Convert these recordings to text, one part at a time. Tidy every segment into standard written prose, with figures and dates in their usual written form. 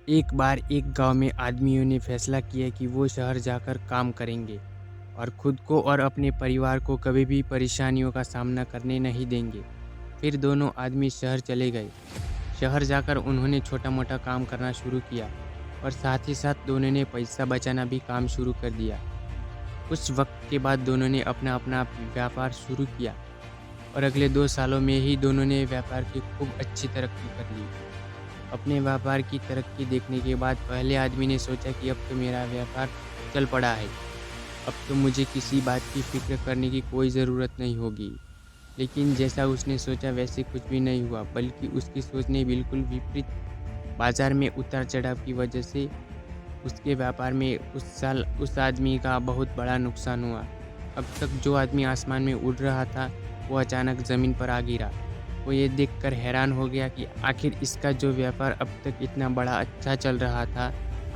एक बार एक गांव में आदमियों ने फैसला किया कि वो शहर जाकर काम करेंगे और खुद को और अपने परिवार को कभी भी परेशानियों का सामना करने नहीं देंगे। फिर दोनों आदमी शहर चले गए। शहर जाकर उन्होंने छोटा मोटा काम करना शुरू किया और साथ ही साथ दोनों ने पैसा बचाना भी काम शुरू कर दिया। कुछ वक्त के बाद दोनों ने अपना अपना व्यापार शुरू किया और अगले 2 सालों में ही दोनों ने व्यापार की खूब अच्छी तरक्की कर ली। अपने व्यापार की तरक्की देखने के बाद पहले आदमी ने सोचा कि अब तो मेरा व्यापार चल पड़ा है, अब तो मुझे किसी बात की फ़िक्र करने की कोई ज़रूरत नहीं होगी। लेकिन जैसा उसने सोचा वैसे कुछ भी नहीं हुआ, बल्कि उसकी सोच ने बिल्कुल विपरीत। बाज़ार में उतार-चढ़ाव की वजह से उसके व्यापार में उस साल उस आदमी का बहुत बड़ा नुकसान हुआ। अब तक जो आदमी आसमान में उड़ रहा था, वो अचानक ज़मीन पर आ गिरा। वो ये देखकर हैरान हो गया कि आखिर इसका जो व्यापार अब तक इतना बड़ा अच्छा चल रहा था,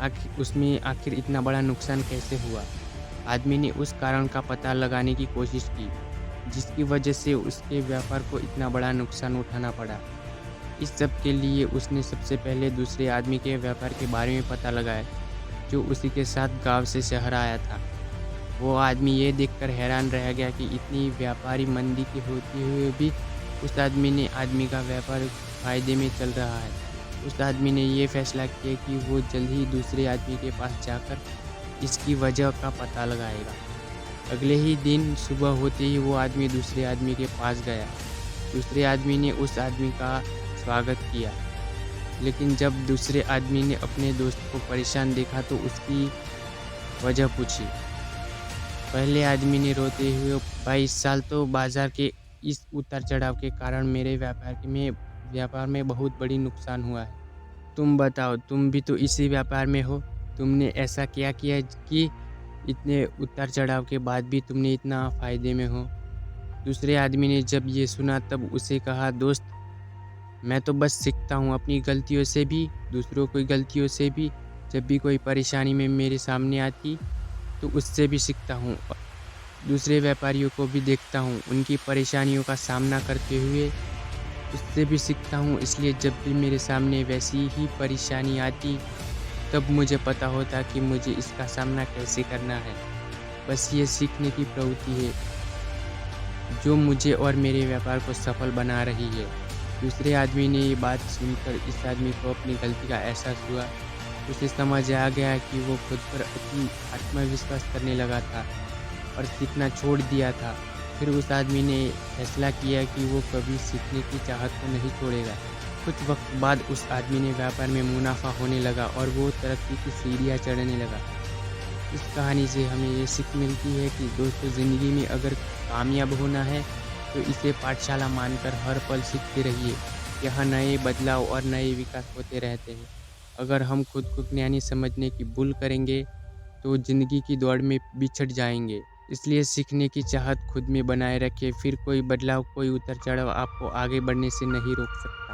आखिर इतना बड़ा नुकसान कैसे हुआ? आदमी ने उस कारण का पता लगाने की कोशिश की, जिसकी वजह से उसके व्यापार को इतना बड़ा नुकसान उठाना पड़ा। इस सब के लिए उसने सबसे पहले दूसरे आदमी के व्यापार के बारे में पता लगाया, जो उसी के साथ गाँव से शहर आया था। वो आदमी ये देखकर हैरान रह गया कि इतनी व्यापारी मंदी के होते हुए भी उस आदमी का व्यापार फ़ायदे में चल रहा है। उस आदमी ने ये फैसला किया कि वो जल्द ही दूसरे आदमी के पास जाकर इसकी वजह का पता लगाएगा। अगले ही दिन सुबह होते ही वो आदमी दूसरे आदमी के पास गया। दूसरे आदमी ने उस आदमी का स्वागत किया, लेकिन जब दूसरे आदमी ने अपने दोस्त को परेशान देखा तो उसकी वजह पूछी। पहले आदमी ने रोते हुए, भाई इस साल तो बाजार के इस उतार चढ़ाव के कारण मेरे व्यापार में बहुत बड़ी नुकसान हुआ है। तुम बताओ, तुम भी तो इसी व्यापार में हो, तुमने ऐसा क्या किया कि इतने उतार चढ़ाव के बाद भी तुमने इतना फायदे में हो? दूसरे आदमी ने जब ये सुना तब उसे कहा, दोस्त मैं तो बस सीखता हूँ अपनी गलतियों से भी, दूसरों की गलतियों से भी। जब भी कोई परेशानी में मेरे सामने आती तो उससे भी सीखता हूँ। दूसरे व्यापारियों को भी देखता हूँ, उनकी परेशानियों का सामना करते हुए, उससे भी सीखता हूँ। इसलिए जब भी मेरे सामने वैसी ही परेशानी आती, तब मुझे पता होता कि मुझे इसका सामना कैसे करना है। बस ये सीखने की प्रवृत्ति है जो मुझे और मेरे व्यापार को सफल बना रही है। दूसरे आदमी ने ये बात सुनकर इस आदमी को अपनी गलती का एहसास हुआ। उसे समझ आ गया कि वो खुद पर अति आत्मविश्वास करने लगा था और सीखना छोड़ दिया था। फिर उस आदमी ने फैसला किया कि वो कभी सीखने की चाहत को नहीं छोड़ेगा। कुछ वक्त बाद उस आदमी ने व्यापार में मुनाफा होने लगा और वो तरक्की की सीढ़ियाँ चढ़ने लगा। इस कहानी से हमें ये सीख मिलती है कि दोस्तों, ज़िंदगी में अगर कामयाब होना है तो इसे पाठशाला मानकर हर पल सीखते रहिए। यहाँ नए बदलाव और नए विकास होते रहते हैं। अगर हम खुद को ज्ञानी समझने की भूल करेंगे तो ज़िंदगी की दौड़ में बिछड़ जाएंगे। इसलिए सीखने की चाहत खुद में बनाए रखें, फिर कोई बदलाव, कोई उतार चढ़ाव आपको आगे बढ़ने से नहीं रोक सकता।